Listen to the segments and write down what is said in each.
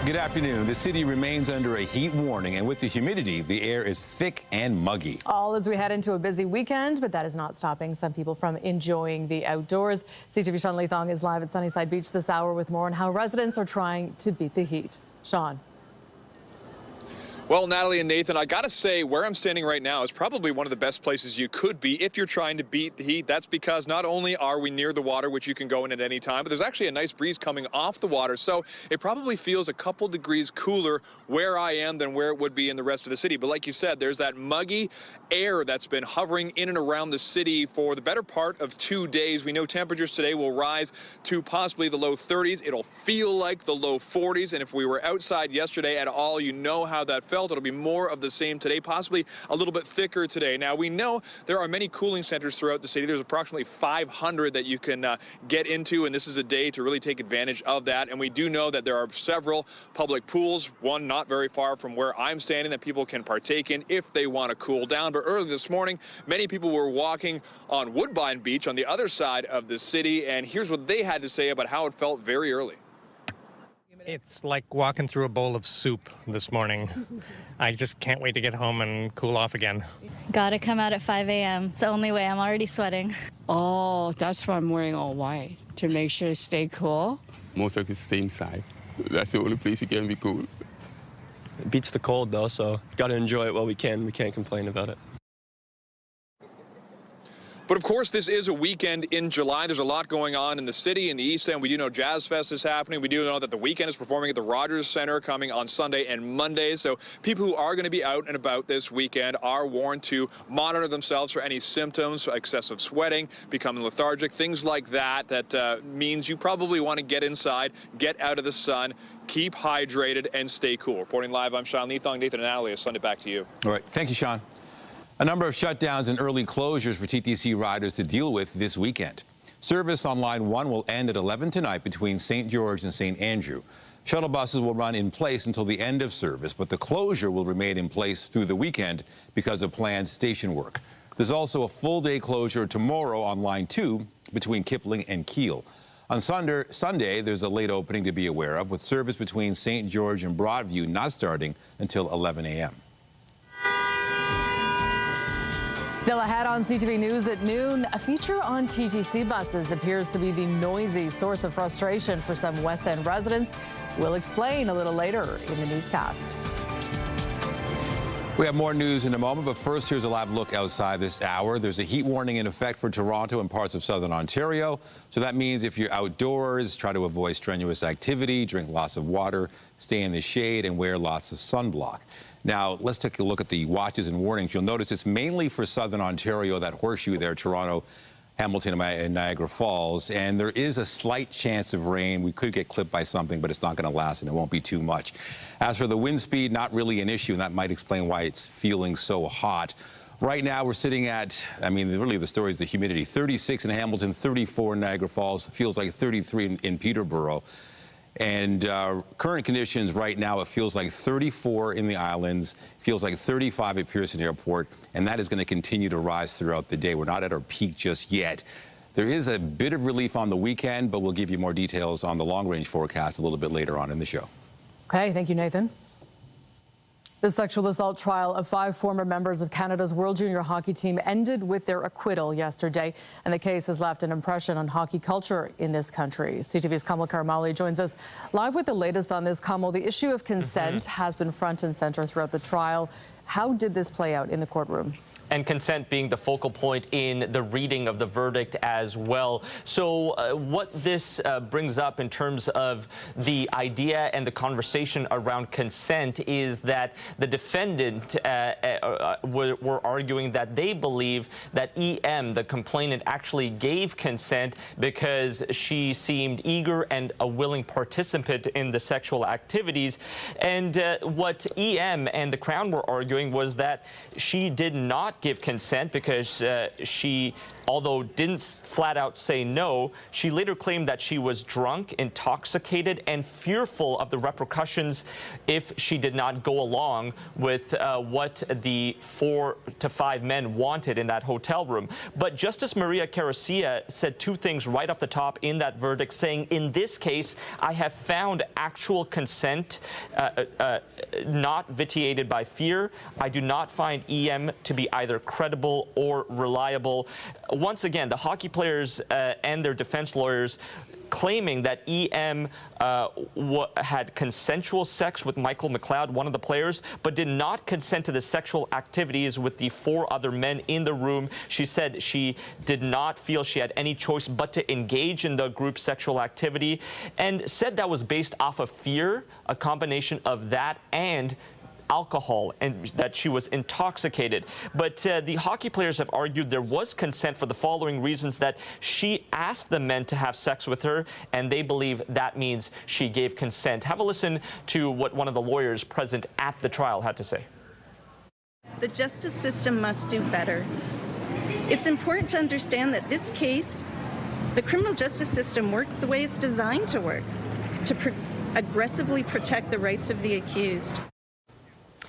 Good afternoon. The city remains under a heat warning, and with the humidity, the air is thick and muggy. All as we head into a busy weekend, but that is not stopping some people from enjoying the outdoors. CTV Sean Leathong is live at Sunnyside Beach this hour with more on how residents are trying to beat the heat. Sean. Well, Natalie and Nathan, I gotta say, where I'm standing right now is probably one of the best places you could be if you're trying to beat the heat. That's because not only are we near the water, which you can go in at any time, but there's actually a nice breeze coming off the water. So it probably feels a couple degrees cooler where I am than where it would be in the rest of the city. But like you said, there's that muggy air that's been hovering in and around the city for the better part of 2 days. We know temperatures today will rise to possibly the low 30s. It'll feel like the low 40s. And if we were outside yesterday at all, you know how that felt. It'll be more of the same today, possibly a little bit thicker today. Now, we know there are many cooling centers throughout the city. There's approximately 500 that you can get into, and this is a day to really take advantage of that. And we do know that there are several public pools, one not very far from where I'm standing, that people can partake in if they want to cool down. But early this morning, many people were walking on Woodbine Beach on the other side of the city, and here's what they had to say about how it felt very early. It's like walking through a bowl of soup this morning. I just can't wait to get home and cool off again. Gotta come out at 5 a.m. It's the only way. I'm already sweating. Oh, that's why I'm wearing all white, to make sure to stay cool. Most of us stay inside. That's the only place you can be cool. It beats the cold, though, so got to enjoy it while we can. We can't complain about it. But of course, this is a weekend in July. There's a lot going on in the city, in the East End. We do know Jazz Fest is happening. We do know that the Weekend is performing at the Rogers Centre coming on Sunday and Monday. So people who are going to be out and about this weekend are warned to monitor themselves for any symptoms, excessive sweating, becoming lethargic, things like that. That means you probably want to get inside, get out of the sun, keep hydrated, and stay cool. Reporting live, I'm Sean Leathong. Nathan and Natalie, I'll send it back to you. All right. Thank you, Sean. A number of shutdowns and early closures for TTC riders to deal with this weekend. Service on Line 1 will end at 11 tonight between St. George and St. Andrew. Shuttle buses will run in place until the end of service, but the closure will remain in place through the weekend because of planned station work. There's also a full-day closure tomorrow on Line 2 between Kipling and Keele. On Sunday, there's a late opening to be aware of, with service between St. George and Broadview not starting until 11 a.m. Still ahead on CTV News at noon, a feature on TTC buses appears to be the noisy source of frustration for some West End residents. We'll explain a little later in the newscast. We have more news in a moment, but first, here's a live look outside this hour. There's a heat warning in effect for Toronto and parts of southern Ontario. So that means if you're outdoors, try to avoid strenuous activity, drink lots of water, stay in the shade, and wear lots of sunblock. Now, let's take a look at the watches and warnings. You'll notice it's mainly for southern Ontario, that horseshoe there, Toronto, Hamilton, and Niagara Falls. And there is a slight chance of rain. We could get clipped by something, but it's not going to last, and it won't be too much. As for the wind speed, not really an issue, and that might explain why it's feeling so hot. Right now, we're sitting at, really the story is the humidity. 36 in Hamilton, 34 in Niagara Falls, feels like 33 in Peterborough. And current conditions right now, it feels like 34 in the islands, feels like 35 at Pearson Airport, and that is going to continue to rise throughout the day. We're not at our peak just yet. There is a bit of relief on the weekend, but we'll give you more details on the long-range forecast a little bit later on in the show. Okay, thank you, Nathan. The sexual assault trial of 5 former members of Canada's World Junior Hockey team ended with their acquittal yesterday, and the case has left an impression on hockey culture in this country. CTV's Kamal Karamali joins us live with the latest on this. Kamal, the issue of consent has been front and center throughout the trial. How did this play out in the courtroom? And consent being the focal point in the reading of the verdict as well. So what this brings up in terms of the idea and the conversation around consent is that the defendant were arguing that they believe that EM, the complainant, actually gave consent because she seemed eager and a willing participant in the sexual activities. And what EM and the Crown were arguing was that she did not not give consent because she, although didn't flat out say no, she later claimed that she was drunk, intoxicated, and fearful of the repercussions if she did not go along with what the 4 to 5 men wanted in that hotel room. But Justice Maria Caracia said two things right off the top in that verdict, saying, in this case, I have found actual consent not vitiated by fear. I do not find EM to be either credible or reliable. Once again, the hockey players and their defense lawyers claiming that EM had consensual sex with Michael McLeod, one of the players, but did not consent to the sexual activities with the 4 other men in the room. She said she did not feel she had any choice but to engage in the group sexual activity, and said that was based off of fear, a combination of that and alcohol, and that she was intoxicated. But the hockey players have argued there was consent for the following reasons: that she asked the men to have sex with her, and they believe that means she gave consent. Have a listen to what one of the lawyers present at the trial had to say. The justice system must do better. It's important to understand that this case, the criminal justice system worked the way it's designed to work, to aggressively protect the rights of the accused.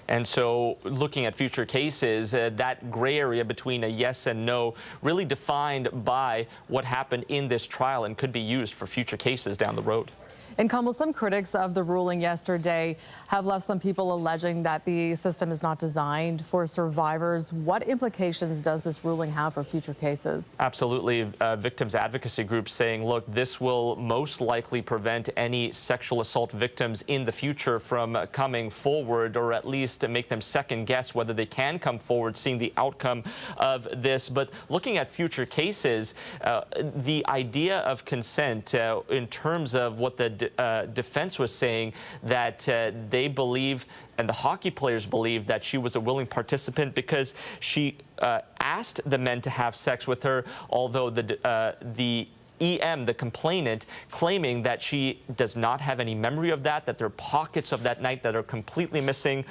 And so looking at future cases, that gray area between a yes and no really defined by what happened in this trial and could be used for future cases down the road. And Kamal, some critics of the ruling yesterday have left some people alleging that the system is not designed for survivors. What implications does this ruling have for future cases? Absolutely. Victims advocacy groups saying, look, this will most likely prevent any sexual assault victims in the future from coming forward, or at least make them second guess whether they can come forward, seeing the outcome of this. But looking at future cases, the idea of consent in terms of what the defense was saying, that they believe, and the hockey players believe, that she was a willing participant because she asked the men to have sex with her, although the EM, the complainant, claiming that she does not have any memory of that, that there are pockets of that night that are completely missing,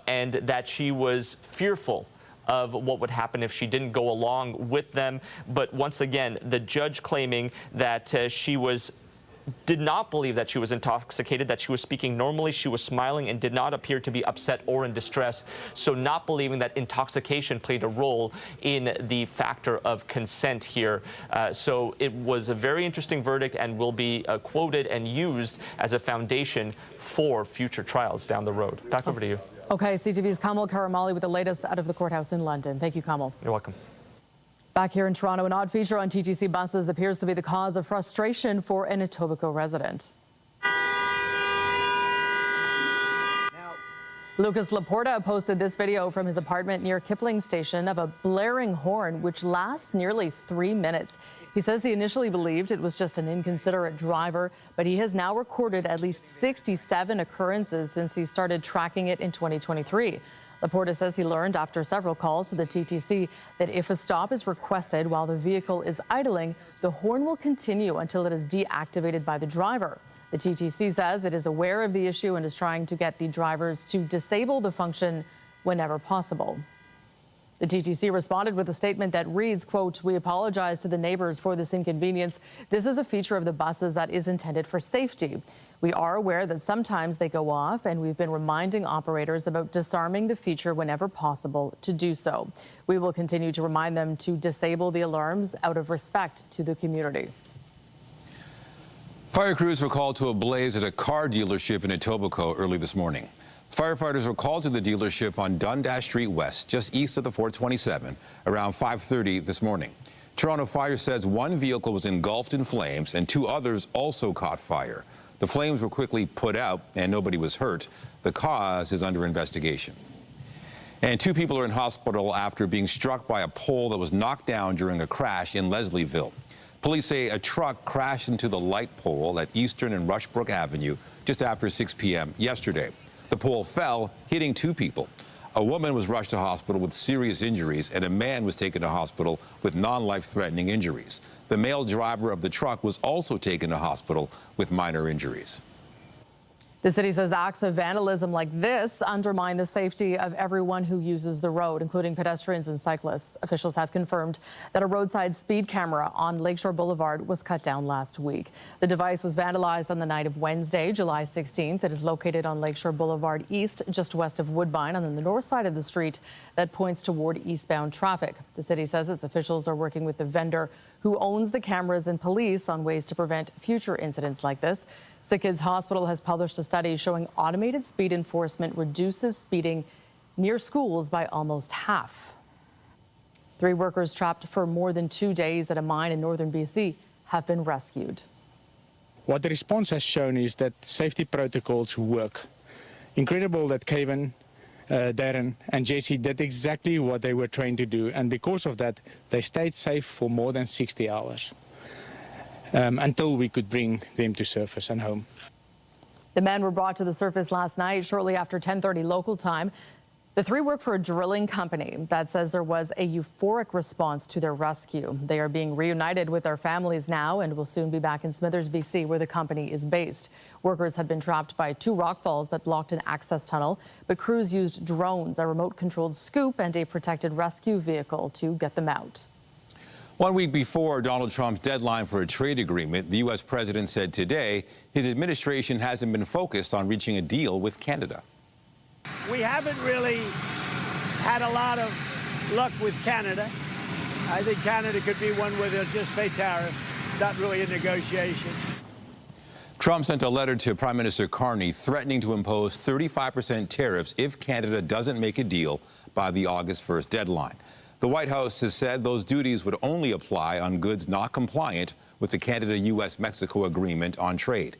and that she was fearful of what would happen if she didn't go along with them. But once again, the judge claiming that she did not believe that she was intoxicated, that she was speaking normally, she was smiling, and did not appear to be upset or in distress. So not believing that intoxication played a role in the factor of consent here. So it was a very interesting verdict and will be quoted and used as a foundation for future trials down the road. Back over to you. Okay, CTV's Kamal Karamali with the latest out of the courthouse in London. Thank you, Kamal. You're welcome. Back here in Toronto, an odd feature on TTC buses appears to be the cause of frustration for an Etobicoke resident. Lucas Laporta posted this video from his apartment near Kipling Station of a blaring horn which lasts nearly 3 minutes. He says he initially believed it was just an inconsiderate driver, but he has now recorded at least 67 occurrences since he started tracking it in 2023. Laporta says he learned after several calls to the TTC that if a stop is requested while the vehicle is idling, the horn will continue until it is deactivated by the driver. The TTC says it is aware of the issue and is trying to get the drivers to disable the function whenever possible. The TTC responded with a statement that reads, quote, "We apologize to the neighbors for this inconvenience. This is a feature of the buses that is intended for safety. We are aware that sometimes they go off, and we've been reminding operators about disarming the feature whenever possible to do so. We will continue to remind them to disable the alarms out of respect to the community." Fire crews were called to a blaze at a car dealership in Etobicoke early this morning. Firefighters were called to the dealership on Dundas Street West, just east of the 427, around 5:30 this morning. Toronto Fire says one vehicle was engulfed in flames and 2 others also caught fire. The flames were quickly put out and nobody was hurt. The cause is under investigation. And 2 people are in hospital after being struck by a pole that was knocked down during a crash in Leslieville. Police say a truck crashed into the light pole at Eastern and Rushbrook Avenue just after 6 p.m. yesterday. The pole fell, hitting 2 people. A woman was rushed to hospital with serious injuries, and a man was taken to hospital with non-life-threatening injuries. The male driver of the truck was also taken to hospital with minor injuries. The city says acts of vandalism like this undermine the safety of everyone who uses the road, including pedestrians and cyclists. Officials have confirmed that a roadside speed camera on Lakeshore Boulevard was cut down last week. The device was vandalized on the night of Wednesday, July 16th. It is located on Lakeshore Boulevard East, just west of Woodbine, on the north side of the street that points toward eastbound traffic. The city says its officials are working with the vendor who owns the cameras and police on ways to prevent future incidents like this. Sick Kids Hospital has published a study showing automated speed enforcement reduces speeding near schools by almost half. 3 workers trapped for more than 2 days at a mine in northern BC have been rescued. What the response has shown is that safety protocols work. Incredible that Kevin, Darren and Jesse did exactly what they were trained to do, and because of that they stayed safe for more than 60 hours until we could bring them to surface and home. The men were brought to the surface last night shortly after 10:30 local time. The 3 work for a drilling company that says there was a euphoric response to their rescue. They are being reunited with their families now and will soon be back in Smithers, BC, where the company is based. Workers had been trapped by 2 rockfalls that blocked an access tunnel, but crews used drones, a remote-controlled scoop, and a protected rescue vehicle to get them out. 1 week before Donald Trump's deadline for a trade agreement, the U.S. president said today his administration hasn't been focused on reaching a deal with Canada. We haven't really had a lot of luck with Canada. I think Canada could be one where they'll just pay tariffs, not really a negotiation. Trump sent a letter to Prime Minister Carney threatening to impose 35% tariffs if Canada doesn't make a deal by the August 1st deadline. The White House has said those duties would only apply on goods not compliant with the Canada-U.S.-Mexico agreement on trade.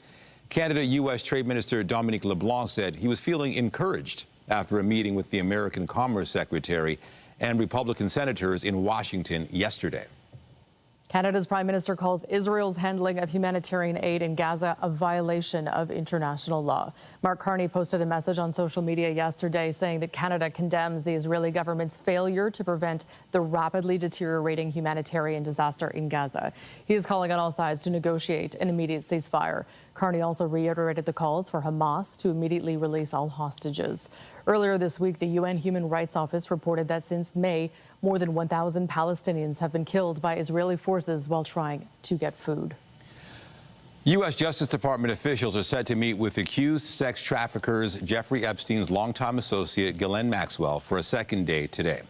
Canada-U.S. Trade Minister Dominic LeBlanc said he was feeling encouraged after a meeting with the American Commerce Secretary and Republican senators in Washington yesterday. Canada's Prime Minister calls Israel's handling of humanitarian aid in Gaza a violation of international law. Mark Carney posted a message on social media yesterday saying that Canada condemns the Israeli government's failure to prevent the rapidly deteriorating humanitarian disaster in Gaza. He is calling on all sides to negotiate an immediate ceasefire. Carney also reiterated the calls for Hamas to immediately release all hostages. Earlier this week, the UN Human Rights Office reported that since May, more than 1,000 Palestinians have been killed by Israeli forces while trying to get food. U.S. Justice Department officials are set to meet with accused sex traffickers Jeffrey Epstein's longtime associate Ghislaine Maxwell for a second day today.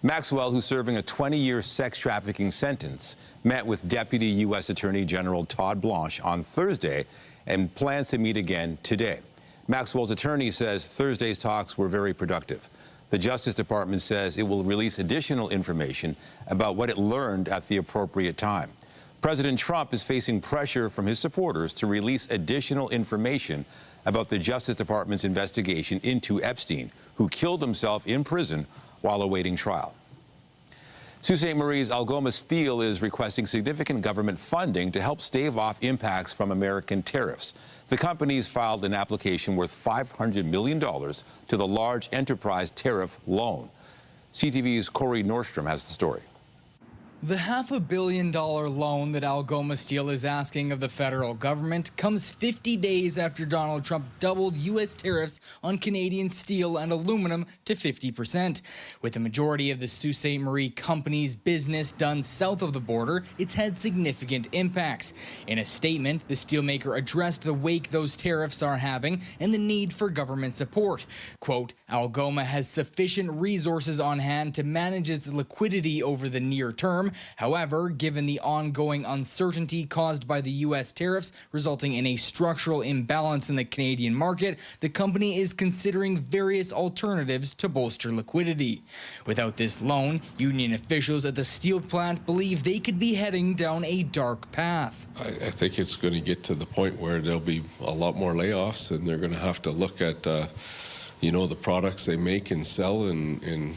Maxwell, who's serving a 20-year sex trafficking sentence, met with Deputy U.S. Attorney General Todd Blanche on Thursday and plans to meet again today. Maxwell's attorney says Thursday's talks were very productive. The Justice Department says it will release additional information about what it learned at the appropriate time. President Trump is facing pressure from his supporters to release additional information about the Justice Department's investigation into Epstein, who killed himself in prison while awaiting trial. Sault Ste. Marie's Algoma Steel is requesting significant government funding to help stave off impacts from American tariffs. The company's filed an application worth $500 million to the Large Enterprise Tariff Loan. CTV's Corey Nordstrom has the story. The $500 million loan that Algoma Steel is asking of the federal government comes 50 days after Donald Trump doubled U.S. tariffs on Canadian steel and aluminum to 50%. With the majority of the Sault Ste. Marie company's business done south of the border, it's had significant impacts. In a statement, the steelmaker addressed the wake those tariffs are having and the need for government support. Quote, Algoma has sufficient resources on hand to manage its liquidity over the near term. However, given the ongoing uncertainty caused by the U.S. tariffs resulting in a structural imbalance in the Canadian market, the company is considering various alternatives to bolster liquidity. Without this loan, union officials at the steel plant believe they could be heading down a dark path. I think it's going to get to the point where there'll be a lot more layoffs, and they're going to have to look at, the products they make and sell and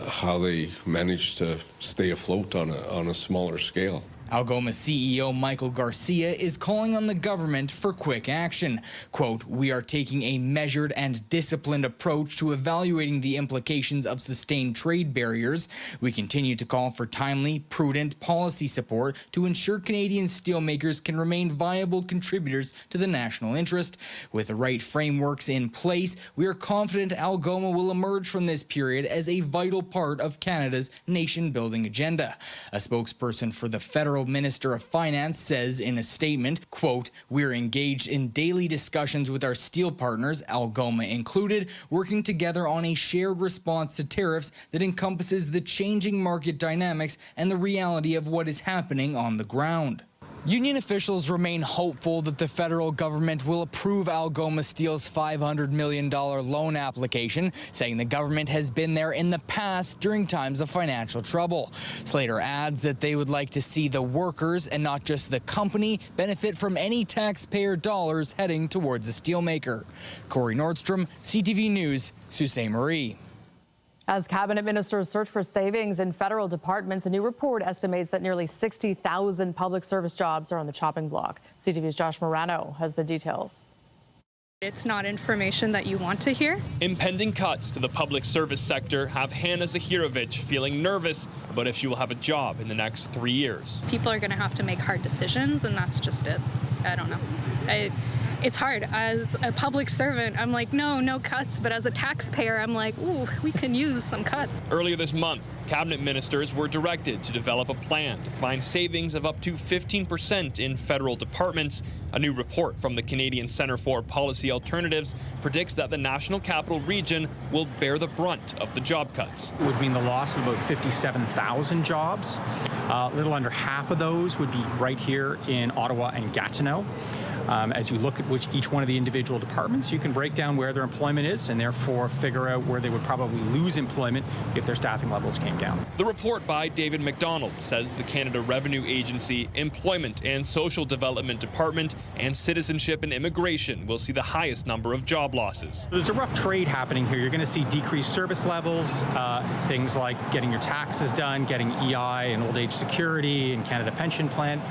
how they manage to stay afloat on a smaller scale. Algoma CEO Michael Garcia is calling on the government for quick action. Quote, "We are taking a measured and disciplined approach to evaluating the implications of sustained trade barriers. We continue to call for timely, prudent policy support to ensure Canadian steelmakers can remain viable contributors to the national interest. With the right frameworks in place, we are confident Algoma will emerge from this period as a vital part of Canada's nation-building agenda." A spokesperson for the Federal Minister of Finance says in a statement, quote, "We're engaged in daily discussions with our steel partners, Algoma included, working together on a shared response to tariffs that encompasses the changing market dynamics and the reality of what is happening on the ground." Union officials remain hopeful that the federal government will approve Algoma Steel's $500 million loan application, saying the government has been there in the past during times of financial trouble. Slater adds that they would like to see the workers and not just the company benefit from any taxpayer dollars heading towards the steelmaker. Corey Nordstrom, CTV News, Sault Ste. Marie. As cabinet ministers search for savings in federal departments, a new report estimates that nearly 60,000 public service jobs are on the chopping block. CTV's Josh Morano has the details. It's not information that you want to hear. Impending cuts to the public service sector have Hannah Zahirovic feeling nervous about if she will have a job in the next 3 years. People are going to have to make hard decisions, and that's just it. I don't know. It's hard. As a public servant, I'm like, no cuts. But as a taxpayer, I'm like, ooh, we can use some cuts. Earlier this month, cabinet ministers were directed to develop a plan to find savings of up to 15% in federal departments. A new report from the Canadian Centre for Policy Alternatives predicts that the National Capital Region will bear the brunt of the job cuts. It would mean the loss of about 57,000 jobs. A little under half of those would be right here in Ottawa and Gatineau. As you look at each one of the individual departments, you can break down where their employment is and therefore figure out where they would probably lose employment if their staffing levels came down. The report by David McDonald says the Canada Revenue Agency, Employment and Social Development Department, and Citizenship and Immigration will see the highest number of job losses. There's a rough trade happening here. You're going to see decreased service levels, things like getting your taxes done, getting EI and old age security and Canada Pension Plan,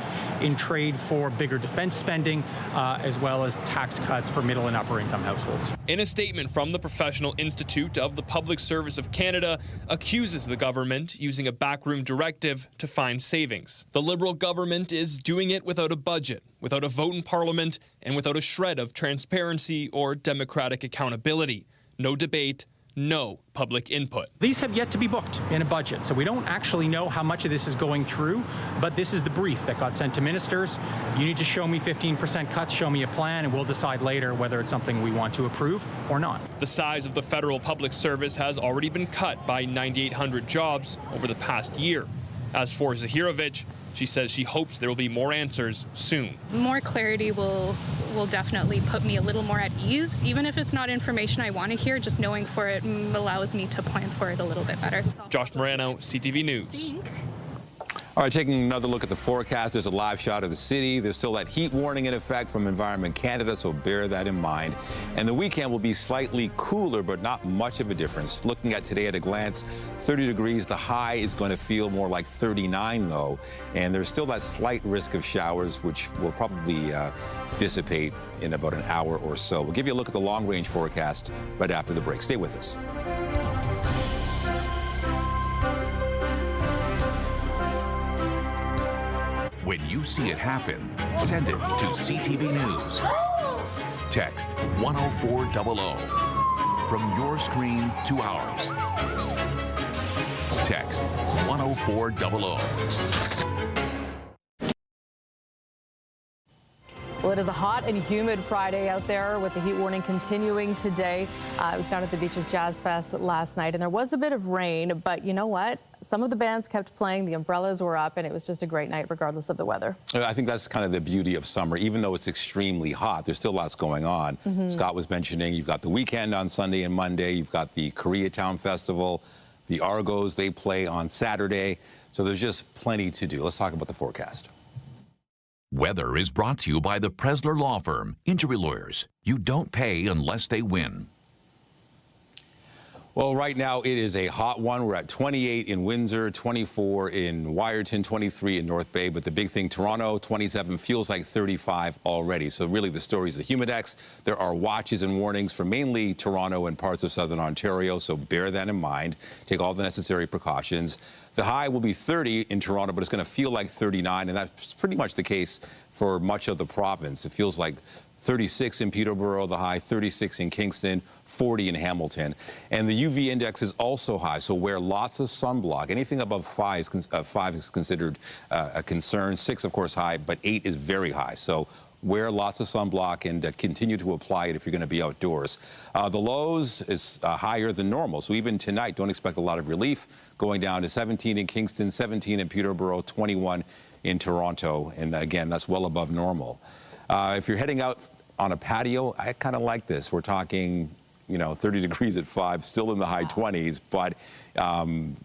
in trade for bigger defense spending, as well as tax cuts for middle and upper income households. In a statement from the Professional Institute of the Public Service of Canada, accuses the government using a backroom directive to find savings. The Liberal government is doing it without a budget, without a vote in Parliament, and without a shred of transparency or democratic accountability. No debate, no public input. These have yet to be booked in a budget, so we don't actually know how much of this is going through, but this is the brief that got sent to ministers. You need to show me 15% cuts, show me a plan, and we'll decide later whether it's something we want to approve or not. The size of the federal public service has already been cut by 9,800 jobs over the past year. As for Zahirovic, she says she hopes there will be more answers soon. More clarity will definitely put me a little more at ease. Even if it's not information I want to hear, just knowing for it allows me to plan for it a little bit better. Josh Morano, CTV News. All right, taking another look at the forecast, there's a live shot of the city. There's still that heat warning in effect from Environment Canada, so bear that in mind. And the weekend will be slightly cooler, but not much of a difference. Looking at today at a glance, 30 degrees. The high is going to feel more like 39, though. And there's still that slight risk of showers, which will probably dissipate in about an hour or so. We'll give you a look at the long-range forecast right after the break. Stay with us. When you see it happen, send it to CTV News. Text 10400 from your screen to ours. Text 10400. Well, it is a hot and humid Friday out there with the heat warning continuing today. I was down at the Beaches Jazz Fest last night, and there was a bit of rain, but you know what? Some of the bands kept playing, the umbrellas were up, and it was just a great night regardless of the weather. I think that's kind of the beauty of summer. Even though it's extremely hot, there's still lots going on. Scott was mentioning you've got the weekend on Sunday and Monday. You've got the Koreatown Festival, the Argos, they play on Saturday. So there's just plenty to do. Let's talk about the forecast. Weather is brought to you by the Presler Law Firm. Injury lawyers. You don't pay unless they win. Well, right now it is a hot one. We're at 28 in Windsor, 24 in Wyerton, 23 in North Bay. But the big thing, Toronto, 27, feels like 35 already. So really the story is the Humidex. There are watches and warnings for mainly Toronto and parts of southern Ontario. So bear that in mind. Take all the necessary precautions. The high will be 30 in Toronto, but it's going to feel like 39. And that's pretty much the case for much of the province. It feels like 36 in Peterborough, the high, 36 in Kingston, 40 in Hamilton. And the UV index is also high, so wear lots of sunblock. Anything above 5 is considered a concern. 6, of course, high, but 8 is very high. So wear lots of sunblock and continue to apply it if you're going to be outdoors. The lows is higher than normal, so even tonight, don't expect a lot of relief. Going down to 17 in Kingston, 17 in Peterborough, 21 in Toronto. And again, that's well above normal. If you're heading out on a patio, I kind of like this. We're talking, 30 degrees at 5, still in the high 20s, but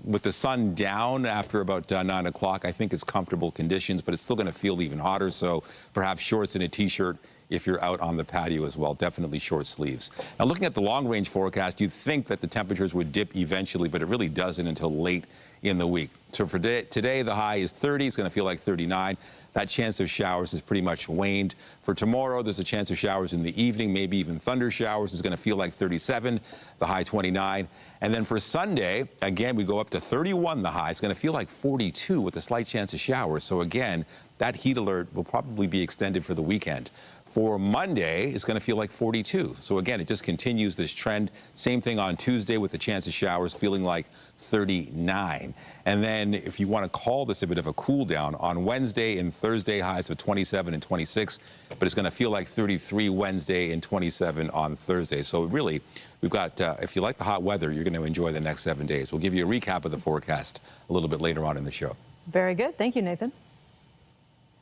with the sun down after about 9 o'clock, I think it's comfortable conditions, but it's still going to feel even hotter, so perhaps shorts and a T-shirt if you're out on the patio as well. Definitely short sleeves. Now, looking at the long-range forecast, you'd think that the temperatures would dip eventually, but it really doesn't until late in the week. So for today, the high is 30. It's going to feel like 39. That chance of showers has pretty much waned. For tomorrow, there's a chance of showers in the evening, maybe even thunder showers. It's going to feel like 37, the high 29. And then for Sunday, again, we go up to 31, the high. It's going to feel like 42 with a slight chance of showers. So again, that heat alert will probably be extended for the weekend. For Monday, it's going to feel like 42. So again, it just continues this trend. Same thing on Tuesday with a chance of showers, feeling like 39. And then if you want to call this a bit of a cool down, on Wednesday and Thursday, highs of 27 and 26, but it's going to feel like 33 Wednesday and 27 on Thursday. So really, we've got, if you like the hot weather, you're going to enjoy the next 7 days. We'll give you a recap of the forecast a little bit later on in the show. Very good. Thank you, Nathan.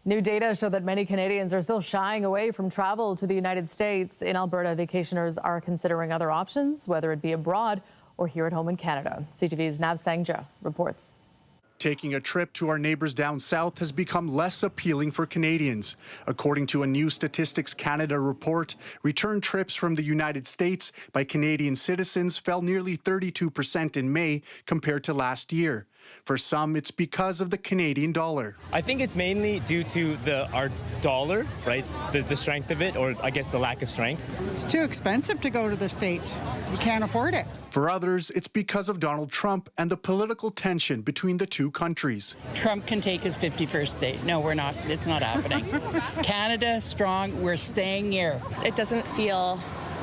New data show that many Canadians are still shying away from travel to the United States. In Alberta, vacationers are considering other options, whether it be abroad or here at home in Canada. CTV's Nav Sangja reports. Taking a trip to our neighbors down south has become less appealing for Canadians. According to a new Statistics Canada report, return trips from the United States by Canadian citizens fell nearly 32% in May compared to last year. For some, it's because of the Canadian dollar. I think it's mainly due to our dollar, right? The strength of it, or I guess the lack of strength. It's too expensive to go to the States. You can't afford it. For others, it's because of Donald Trump and the political tension between the two countries. Trump can take his 51st state. No, we're not. It's not happening. Canada, strong. We're staying here. It doesn't feel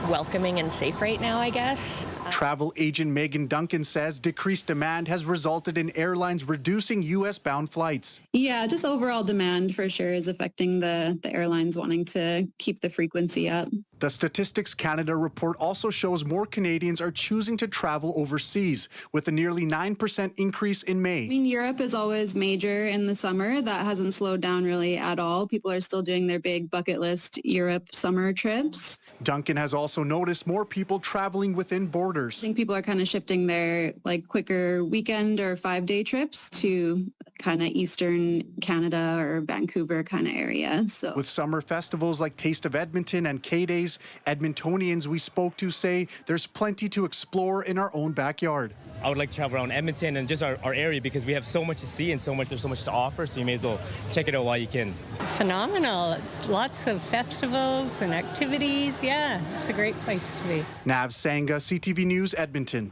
welcoming and safe right now, I guess. Travel agent Megan Duncan says decreased demand has resulted in airlines reducing U.S.-bound flights. Yeah, just overall demand for sure is affecting the airlines wanting to keep the frequency up. The Statistics Canada report also shows more Canadians are choosing to travel overseas, with a nearly 9% increase in May. I mean, Europe is always major in the summer. That hasn't slowed down really at all. People are still doing their big bucket list Europe summer trips. Duncan has also noticed more people traveling within borders. I think people are kind of shifting their quicker weekend or 5-day trips to kind of Eastern Canada or Vancouver kind of area. So with summer festivals like Taste of Edmonton and K-Days, Edmontonians we spoke to say there's plenty to explore in our own backyard. I would like to travel around Edmonton and just our area because we have so much to see and there's so much to offer, so you may as well check it out while you can. Phenomenal. It's lots of festivals and activities. Yeah, it's a great place to be. Nav Sangha, CTV News, Edmonton.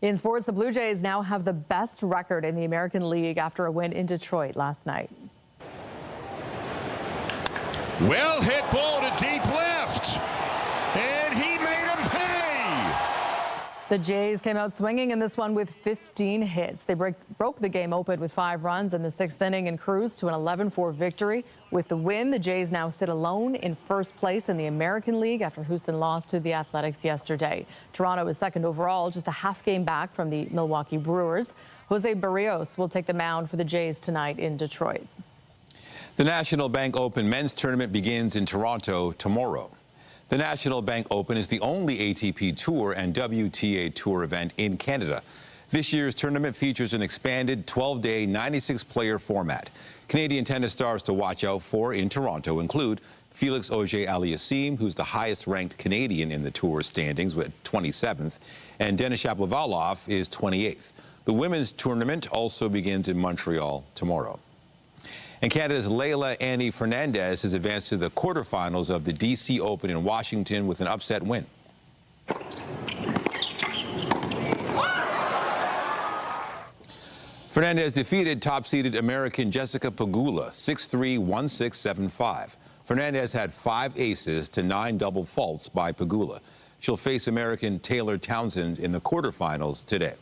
In sports, the Blue Jays now have the best record in the American League after a win in Detroit last night. Well hit ball to deep left, and he made him pay. The Jays came out swinging in this one with 15 hits. They broke the game open with 5 runs in the 6th inning and cruised to an 11-4 victory. With the win, the Jays now sit alone in first place in the American League after Houston lost to the Athletics yesterday. Toronto is second overall, just a half game back from the Milwaukee Brewers. Jose Barrios will take the mound for the Jays tonight in Detroit. The National Bank Open men's tournament begins in Toronto tomorrow. The National Bank Open is the only ATP Tour and WTA Tour event in Canada. This year's tournament features an expanded 12-day, 96-player format. Canadian tennis stars to watch out for in Toronto include Felix Auger-Aliassime, who's the highest-ranked Canadian in the tour standings with 27th, and Denis Shapovalov is 28th. The women's tournament also begins in Montreal tomorrow. And Canada's Leylah Annie Fernandez has advanced to the quarterfinals of the D.C. Open in Washington with an upset win. Fernandez defeated top-seeded American Jessica Pegula 6-3, 1-6, 7-5. Fernandez had 5 aces to 9 double faults by Pegula. She'll face American Taylor Townsend in the quarterfinals today.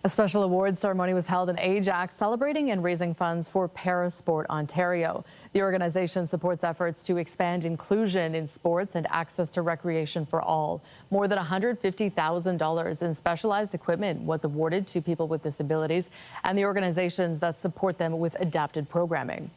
A special awards ceremony was held in Ajax, celebrating and raising funds for Parasport Ontario. The organization supports efforts to expand inclusion in sports and access to recreation for all. More than $150,000 in specialized equipment was awarded to people with disabilities and the organizations that support them with adapted programming.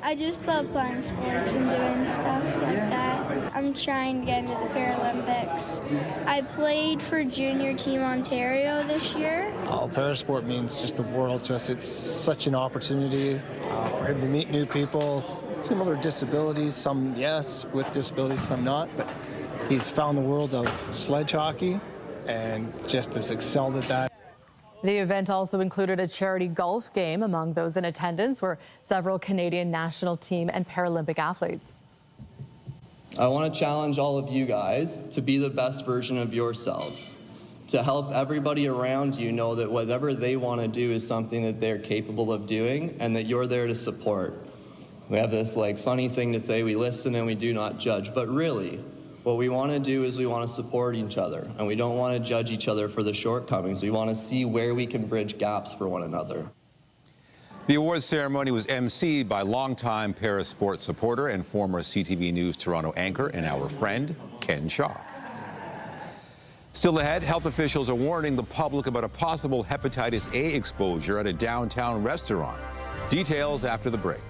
I just love playing sports and doing stuff like that. I'm trying to get into the Paralympics. I played for Junior Team Ontario this year. Parasport means just the world to us. It's such an opportunity for him to meet new people, similar disabilities, some yes, with disabilities, some not. But he's found the world of sledge hockey and just has excelled at that. The event also included a charity golf game among those in attendance were several Canadian national team and Paralympic athletes. I want to challenge all of you guys to be the best version of yourselves, to help everybody around you know that whatever they want to do is something that they're capable of doing and that you're there to support. We have this funny thing to say, we listen and we do not judge, but really, what we want to do is we want to support each other, and we don't want to judge each other for the shortcomings. We want to see where we can bridge gaps for one another. The awards ceremony was emceed by longtime Parasport supporter and former CTV News Toronto anchor and our friend, Ken Shaw. Still ahead, health officials are warning the public about a possible hepatitis A exposure at a downtown restaurant. Details after the break.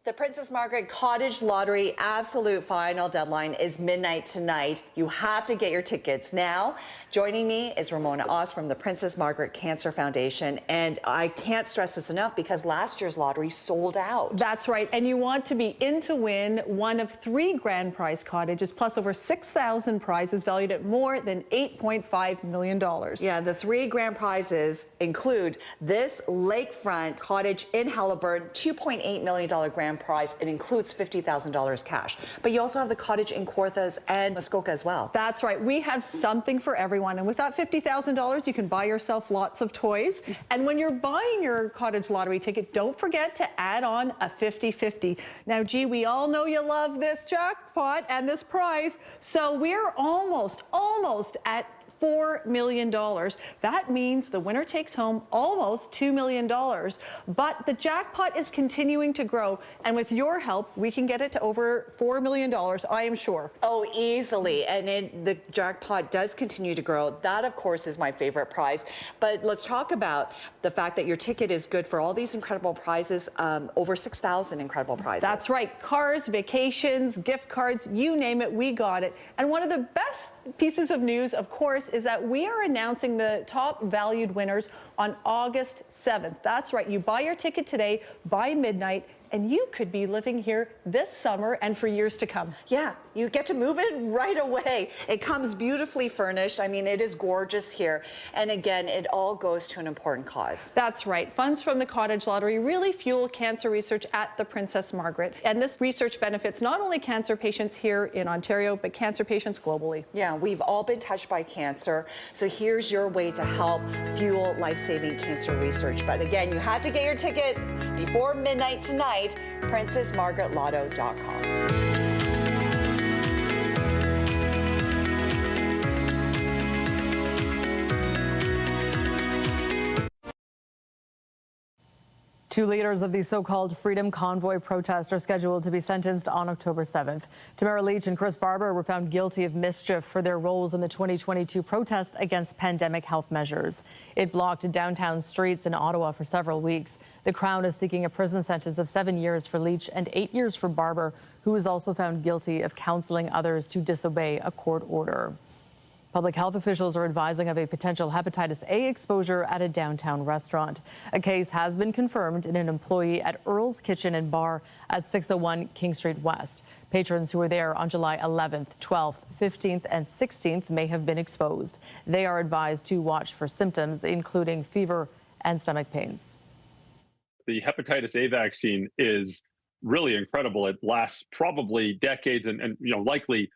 The Princess Margaret Cottage Lottery absolute final deadline is midnight tonight. You have to get your tickets now. Joining me is Ramona Oz from the Princess Margaret Cancer Foundation. And I can't stress this enough because last year's lottery sold out. That's right. And you want to be in to win one of 3 grand prize cottages, plus over 6,000 prizes valued at more than $8.5 million. Yeah, the 3 grand prizes include this lakefront cottage in Halliburton, $2.8 million grand prize. It includes $50,000 cash. But you also have the cottage in Kawarthas and Muskoka as well. That's right. We have something for everyone. And with that $50,000, you can buy yourself lots of toys. And when you're buying your cottage lottery ticket, don't forget to add on a 50-50. Now, gee, we all know you love this jackpot and this prize. So we're almost at $4 million. That means the winner takes home almost $2 million. But the jackpot is continuing to grow. And with your help, we can get it to over $4 million, I am sure. Oh, easily. And the jackpot does continue to grow. That, of course, is my favorite prize. But let's talk about the fact that your ticket is good for all these incredible prizes, over 6,000 incredible prizes. That's right. Cars, vacations, gift cards, you name it, we got it. And one of the best pieces of news, of course, is that we are announcing the top valued winners on August 7th. That's right. You buy your ticket today by midnight, and you could be living here this summer and for years to come. Yeah, you get to move in right away. It comes beautifully furnished. I mean, it is gorgeous here. And again, it all goes to an important cause. That's right. Funds from the cottage lottery really fuel cancer research at the Princess Margaret. And this research benefits not only cancer patients here in Ontario, but cancer patients globally. Yeah, we've all been touched by cancer. So here's your way to help fuel life-saving cancer research. But again, you have to get your ticket before midnight tonight. PrincessMargaretLotto.com. Two leaders of the so-called Freedom Convoy protest are scheduled to be sentenced on October 7th. Tamara Leach and Chris Barber were found guilty of mischief for their roles in the 2022 protest against pandemic health measures. It blocked downtown streets in Ottawa for several weeks. The Crown is seeking a prison sentence of 7 years for Leach and 8 years for Barber, who was also found guilty of counseling others to disobey a court order. Public health officials are advising of a potential hepatitis A exposure at a downtown restaurant. A case has been confirmed in an employee at Earl's Kitchen and Bar at 601 King Street West. Patrons who were there on July 11th, 12th, 15th, and 16th may have been exposed. They are advised to watch for symptoms, including fever and stomach pains. The hepatitis A vaccine is really incredible. It lasts probably decades and likely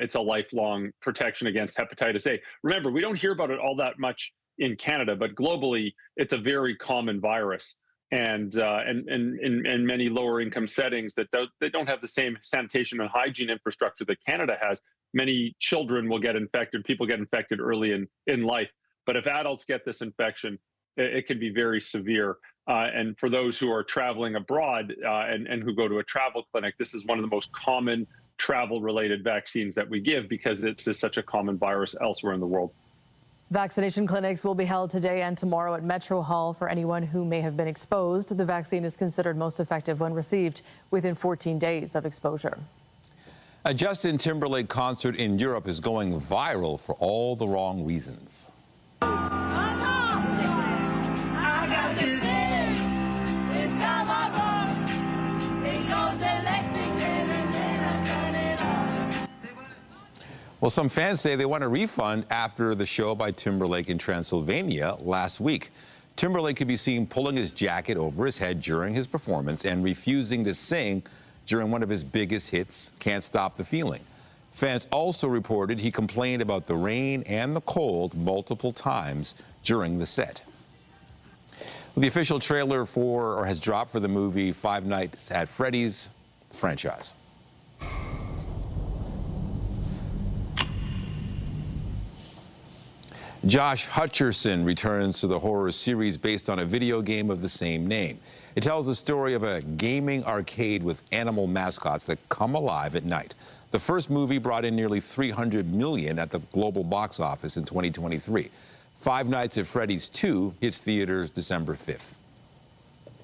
it's a lifelong protection against hepatitis A. Remember, we don't hear about it all that much in Canada, but globally, it's a very common virus. And in many lower income settings that don't have the same sanitation and hygiene infrastructure that Canada has, many children will get infected. People get infected early in life. But if adults get this infection, it can be very severe. And for those who are traveling abroad and who go to a travel clinic, this is one of the most common travel-related vaccines that we give because it's just such a common virus elsewhere in the world. Vaccination clinics will be held today and tomorrow at Metro Hall for anyone who may have been exposed. The vaccine is considered most effective when received within 14 days of exposure. A Justin Timberlake concert in Europe is going viral for all the wrong reasons. Well, some fans say they want a refund after the show by Timberlake in Transylvania last week. Timberlake could be seen pulling his jacket over his head during his performance and refusing to sing during one of his biggest hits, Can't Stop the Feeling. Fans also reported he complained about the rain and the cold multiple times during the set. The official trailer has dropped for the movie Five Nights at Freddy's franchise. Josh Hutcherson returns to the horror series based on a video game of the same name. It tells the story of a gaming arcade with animal mascots that come alive at night. The first movie brought in nearly $300 million at the global box office in 2023. Five Nights at Freddy's 2 hits theaters December 5th.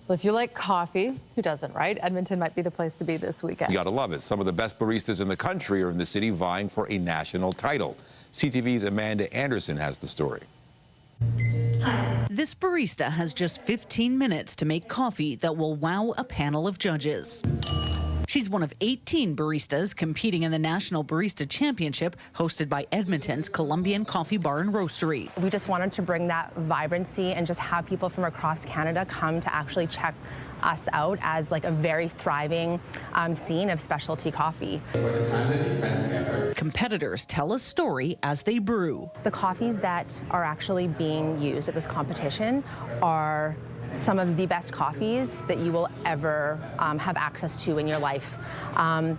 Well, if you like coffee, who doesn't, right? Edmonton might be the place to be this weekend. You gotta love it. Some of the best baristas in the country are in the city vying for a national title. CTV's Amanda Anderson has the story. This barista has just 15 minutes to make coffee that will wow a panel of judges. She's one of 18 baristas competing in the National Barista Championship hosted by Edmonton's Colombian Coffee Bar and Roastery. We just wanted to bring that vibrancy and just have people from across Canada come to actually check us out as like a very thriving scene of specialty coffee. Competitors tell a story as they brew. The coffees that are actually being used at this competition are some of the best coffees that you will ever have access to in your life.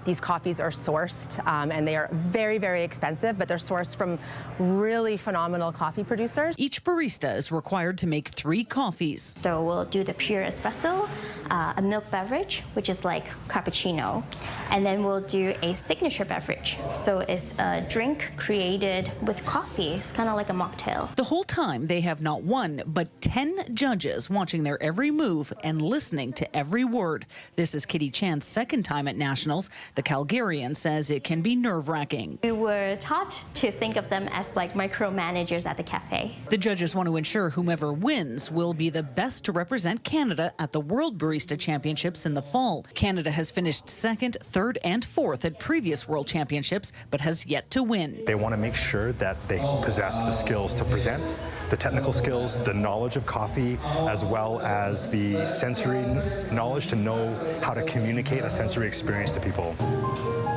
These coffees are sourced and they are very, very expensive, but they're sourced from really phenomenal coffee producers. Each barista is required to make 3 coffees. So we'll do the pure espresso, a milk beverage, which is like cappuccino, and then we'll do a signature beverage. So it's a drink created with coffee. It's kind of like a mocktail. The whole time they have not 1, but 10 judges watching their every move and listening to every word. This is Kitty Chan's second time at Nationals. The Calgarian says it can be nerve-wracking. We were taught to think of them as like micromanagers at the cafe. The judges want to ensure whomever wins will be the best to represent Canada at the World Barista Championships in the fall. Canada has finished 2nd, 3rd, and 4th at previous World Championships, but has yet to win. They want to make sure that they possess the skills to present, the technical skills, the knowledge of coffee, as well as the sensory knowledge to know how to communicate a sensory experience to people.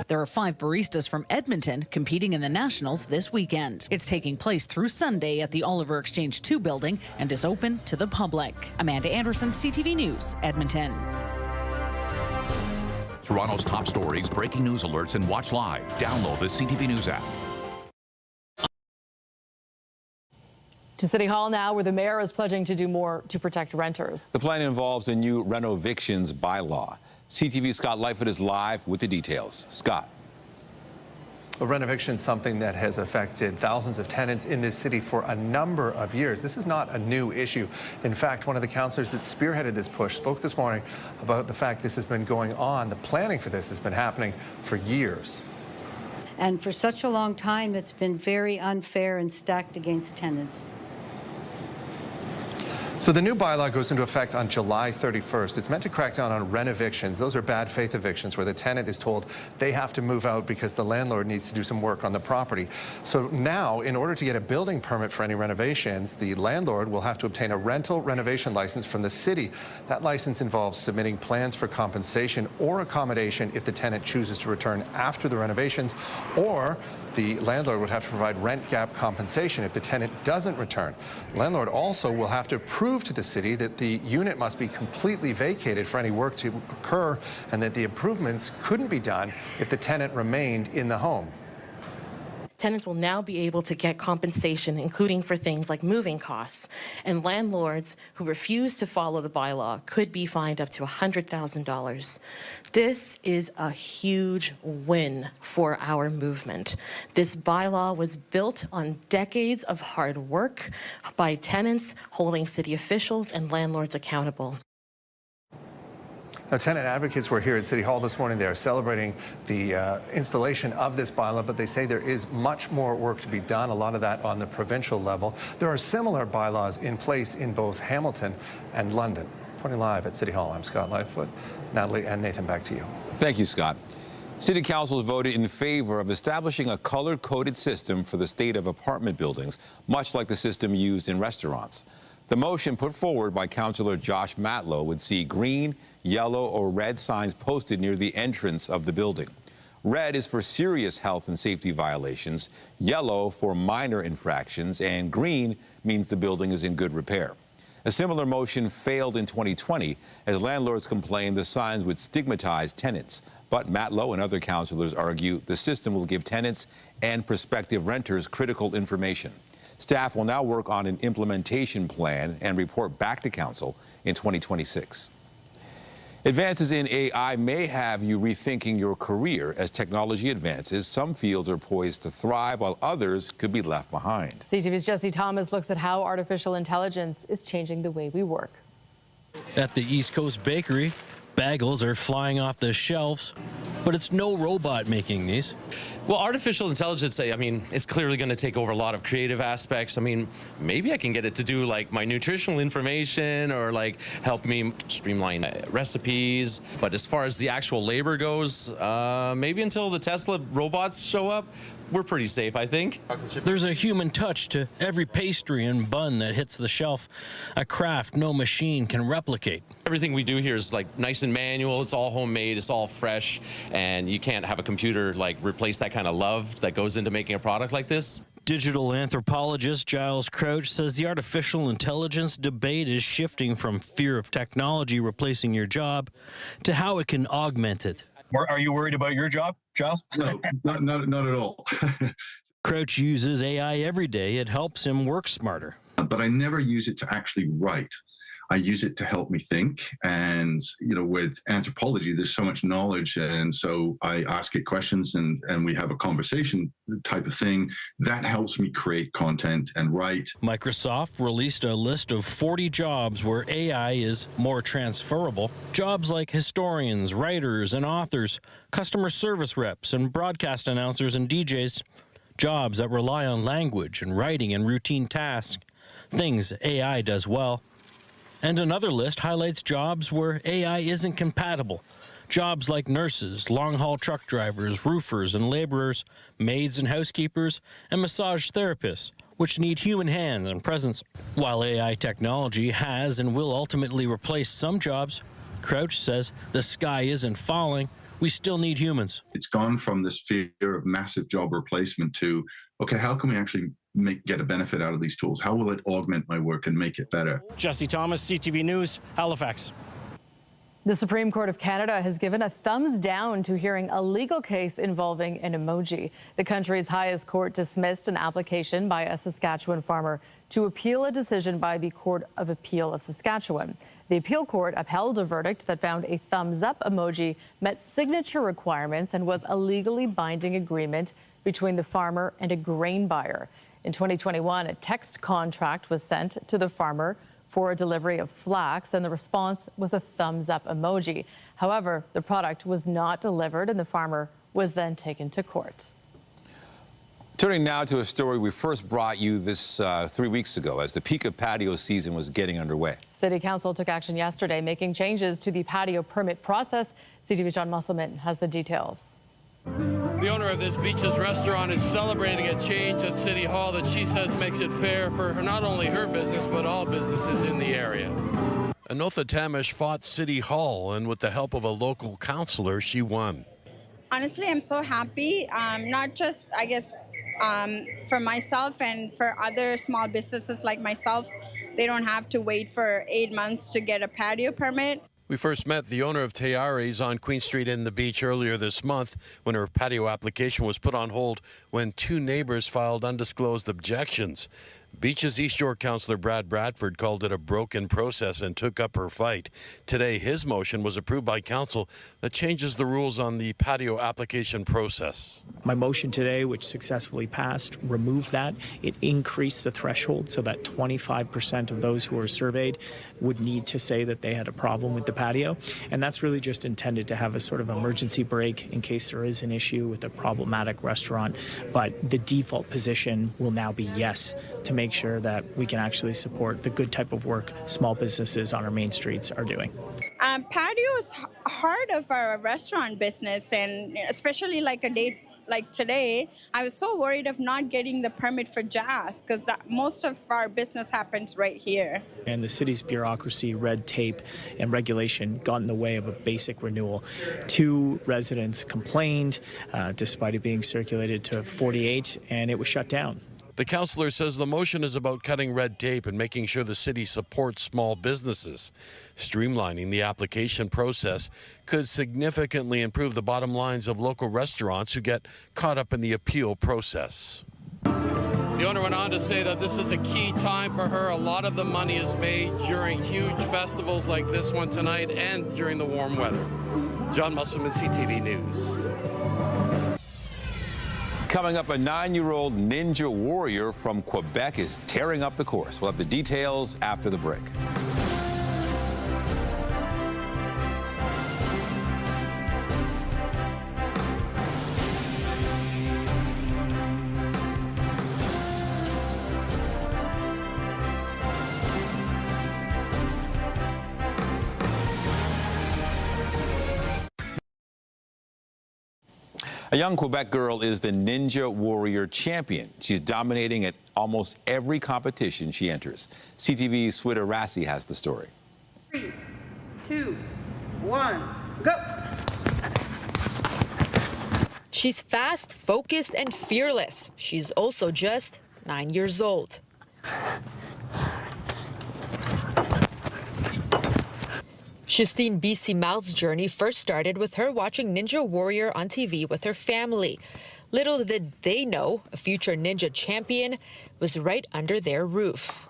There are 5 baristas from Edmonton competing in the Nationals this weekend. It's taking place through Sunday at the Oliver Exchange 2 building and is open to the public. Amanda Anderson, CTV News, Edmonton. Toronto's top stories, breaking news alerts, and watch live. Download the CTV News app. To City Hall now, where the mayor is pledging to do more to protect renters. The plan involves a new renovictions bylaw. CTV's Scott Lightfoot is live with the details. Scott. Well, renovation is something that has affected thousands of tenants in this city for a number of years. This is not a new issue. In fact, one of the councillors that spearheaded this push spoke this morning about the fact this has been going on. The planning for this has been happening for years. And for such a long time, it's been very unfair and stacked against tenants. So the new bylaw goes into effect on July 31st. It's meant to crack down on renovictions. Those are bad faith evictions where the tenant is told they have to move out because the landlord needs to do some work on the property. So now, in order to get a building permit for any renovations, the landlord will have to obtain a rental renovation license from the city. That license involves submitting plans for compensation or accommodation if the tenant chooses to return after the renovations, or the landlord would have to provide rent gap compensation if the tenant doesn't return. The landlord also will have to prove to the city that the unit must be completely vacated for any work to occur and that the improvements couldn't be done if the tenant remained in the home. Tenants will now be able to get compensation, including for things like moving costs. And landlords who refuse to follow the bylaw could be fined up to $100,000. This is a huge win for our movement. This bylaw was built on decades of hard work by tenants holding city officials and landlords accountable. Now, tenant advocates were here at City Hall this morning. They are celebrating the installation of this bylaw, but they say there is much more work to be done, a lot of that on the provincial level. There are similar bylaws in place in both Hamilton and London. Reporting live at City Hall, I'm Scott Lightfoot. Natalie and Nathan, back to you. Thank you, Scott. City Council has voted in favor of establishing a color-coded system for the state of apartment buildings, much like the system used in restaurants. The motion put forward by Councillor Josh Matlow would see green, yellow, or red signs posted near the entrance of the building. Red is for serious health and safety violations, yellow for minor infractions, and green means the building is in good repair. A similar motion failed in 2020 as landlords complained the signs would stigmatize tenants. But Matlow and other councillors argue the system will give tenants and prospective renters critical information. Staff will now work on an implementation plan and report back to Council in 2026. Advances in AI may have you rethinking your career. As technology advances, some fields are poised to thrive while others could be left behind. CTV's Jesse Thomas looks at how artificial intelligence is changing the way we work. At the East Coast Bakery, bagels are flying off the shelves, but it's no robot making these. Well, artificial intelligence, I mean, it's clearly going to take over a lot of creative aspects. I mean, maybe I can get it to do like my nutritional information or like help me streamline recipes. But as far as the actual labor goes, maybe until the Tesla robots show up, we're pretty safe, I think. There's a human touch to every pastry and bun that hits the shelf, a craft no machine can replicate. Everything we do here is like nice and manual. It's all homemade. It's all fresh. And you can't have a computer like replace that kind of love that goes into making a product like this. Digital anthropologist Giles Crouch says the artificial intelligence debate is shifting from fear of technology replacing your job to how it can augment it. Are you worried about your job, Giles? No, not at all. Crouch uses AI every day. It helps him work smarter. But I never use it to actually write. I use it to help me think. And, you know, with anthropology, there's so much knowledge. And so I ask it questions and we have a conversation type of thing. That helps me create content and write. Microsoft released a list of 40 jobs where AI is more transferable. Jobs like historians, writers, and authors, customer service reps, and broadcast announcers and DJs. Jobs that rely on language and writing and routine tasks. Things AI does well. And another list highlights jobs where AI isn't compatible. Jobs like nurses, long-haul truck drivers, roofers and laborers, maids and housekeepers, and massage therapists, which need human hands and presence. While AI technology has and will ultimately replace some jobs, Crouch says the sky isn't falling. We still need humans. It's gone from this fear of massive job replacement to, okay, how can we actually get a benefit out of these tools? How will it augment my work and make it better? Jesse Thomas, CTV News, Halifax. The Supreme Court of Canada has given a thumbs down to hearing a legal case involving an emoji. The country's highest court dismissed an application by a Saskatchewan farmer to appeal a decision by the Court of Appeal of Saskatchewan. The appeal court upheld a verdict that found a thumbs up emoji met signature requirements and was a legally binding agreement between the farmer and a grain buyer. In 2021, a text contract was sent to the farmer for a delivery of flax, and the response was a thumbs up emoji. However, the product was not delivered, and the farmer was then taken to court. Turning now to a story we first brought you this 3 weeks ago as the peak of patio season was getting underway. City Council took action yesterday, making changes to the patio permit process. CTV's John Musselman has the details. The owner of this Beaches restaurant is celebrating a change at City Hall that she says makes it fair for not only her business, but all businesses in the area. Anotha Tamish fought City Hall, and with the help of a local councillor, she won. Honestly, I'm so happy, not just, I guess, for myself and for other small businesses like myself. They don't have to wait for 8 months to get a patio permit. We first met the owner of Teares on Queen Street in the Beach earlier this month when her patio application was put on hold when two neighbors filed undisclosed objections. Beach's East York councillor Brad Bradford called it a broken process and took up her fight. Today, his motion was approved by council that changes the rules on the patio application process. My motion today, which successfully passed, removed that. It increased the threshold so that 25% of those who were surveyed would need to say that they had a problem with the patio. And that's really just intended to have a sort of emergency brake in case there is an issue with a problematic restaurant. But the default position will now be yes, to make sure that we can actually support the good type of work small businesses on our main streets are doing. Patio is heart of our restaurant business, and especially like a day like today, I was so worried of not getting the permit for jazz because most of our business happens right here. And the city's bureaucracy, red tape, and regulation got in the way of a basic renewal. 2 residents complained, despite it being circulated to 48, and it was shut down. The councillor says the motion is about cutting red tape and making sure the city supports small businesses. Streamlining the application process could significantly improve the bottom lines of local restaurants who get caught up in the appeal process. The owner went on to say that this is a key time for her. A lot of the money is made during huge festivals like this one tonight and during the warm weather. John Musselman, CTV News. Coming up, a 9-year-old ninja warrior from Quebec is tearing up the course. We'll have the details after the break. A young Quebec girl is the Ninja Warrior champion. She's dominating at almost every competition she enters. CTV's Swida Rassi has the story. 3, 2, 1, go! She's fast, focused, and fearless. She's also just 9 years old. Justine B.C.Mal's journey first started with her watching Ninja Warrior on TV with her family. Little did they know a future ninja champion was right under their roof.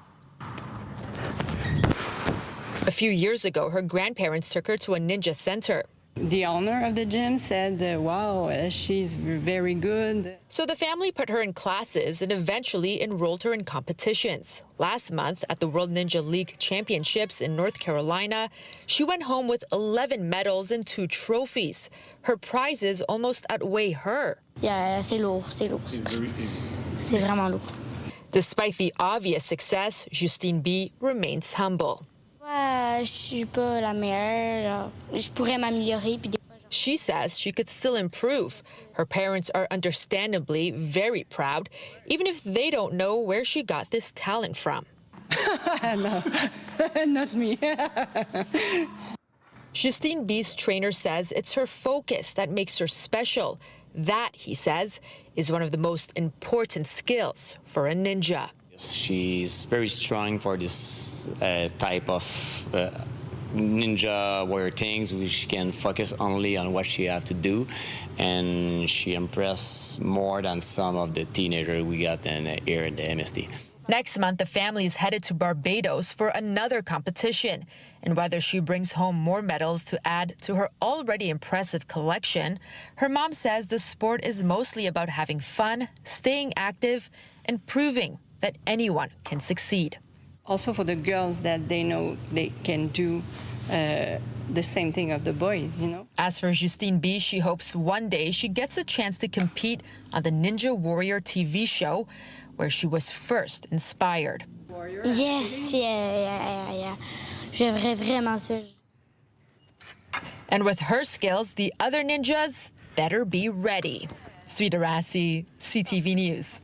A few years ago, her grandparents took her to a ninja center. The owner of the gym said, wow, she's very good. So the family put her in classes and eventually enrolled her in competitions. Last month at the World Ninja League Championships in North Carolina, she went home with 11 medals and 2 trophies. Her prizes almost outweigh her. Yeah, c'est lourd, c'est lourd. C'est vraiment lourd. Despite the obvious success, Justine B. remains humble. Je suis pas la meilleure. Je pourrais m'améliorer. She says she could still improve. Her parents are understandably very proud, even if they don't know where she got this talent from. No, not me. Justine B.'s trainer says it's her focus that makes her special. That, he says, is one of the most important skills for a ninja. She's very strong for this type of ninja warrior things, which she can focus only on what she have to do, and she impressed more than some of the teenagers we got here in the MST. Next month, the family is headed to Barbados for another competition. And whether she brings home more medals to add to her already impressive collection, her mom says the sport is mostly about having fun, staying active, and proving that anyone can succeed. Also for the girls, that they know they can do the same thing of the boys, you know. As for Justine B., she hopes one day she gets a chance to compete on the Ninja Warrior TV show, where she was first inspired. Yes, yeah. J'aimerais vraiment ça. And with her skills, the other ninjas better be ready. Sweet Arasi, CTV News.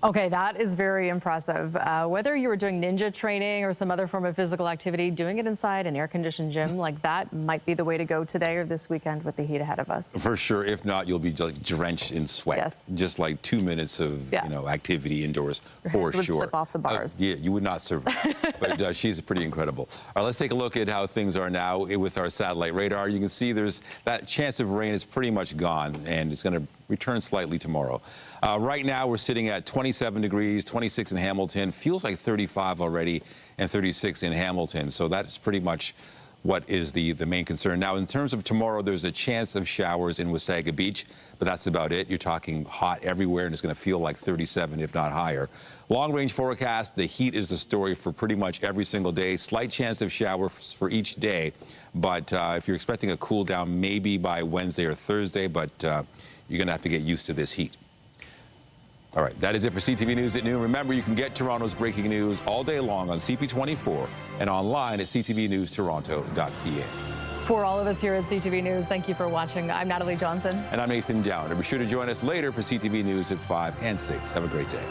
Okay, that is very impressive. Whether you were doing ninja training or some other form of physical activity, doing it inside an air-conditioned gym like that might be the way to go today or this weekend with the heat ahead of us. For sure. If not, you'll be like drenched in sweat. Yes. Just like 2 minutes of activity indoors. Your for hands would sure. slip off the bars. Yeah, you would not survive. But she's pretty incredible. All right, let's take a look at how things are now with our satellite radar. You can see there's that chance of rain is pretty much gone, and it's going to return slightly tomorrow. Right now, we're sitting at 27 degrees, 26 in Hamilton. Feels like 35 already, and 36 in Hamilton. So that's pretty much what is the main concern. Now, in terms of tomorrow, there's a chance of showers in Wasaga Beach, but that's about it. You're talking hot everywhere, and it's going to feel like 37, if not higher. Long-range forecast, the heat is the story for pretty much every single day. Slight chance of showers for each day, but if you're expecting a cool down, maybe by Wednesday or Thursday, but you're going to have to get used to this heat. All right, that is it for CTV News at noon. Remember, you can get Toronto's breaking news all day long on CP24 and online at ctvnewstoronto.ca. For all of us here at CTV News, thank you for watching. I'm Natalie Johnson. And I'm Nathan Downer. Be sure to join us later for CTV News at 5 and 6. Have a great day.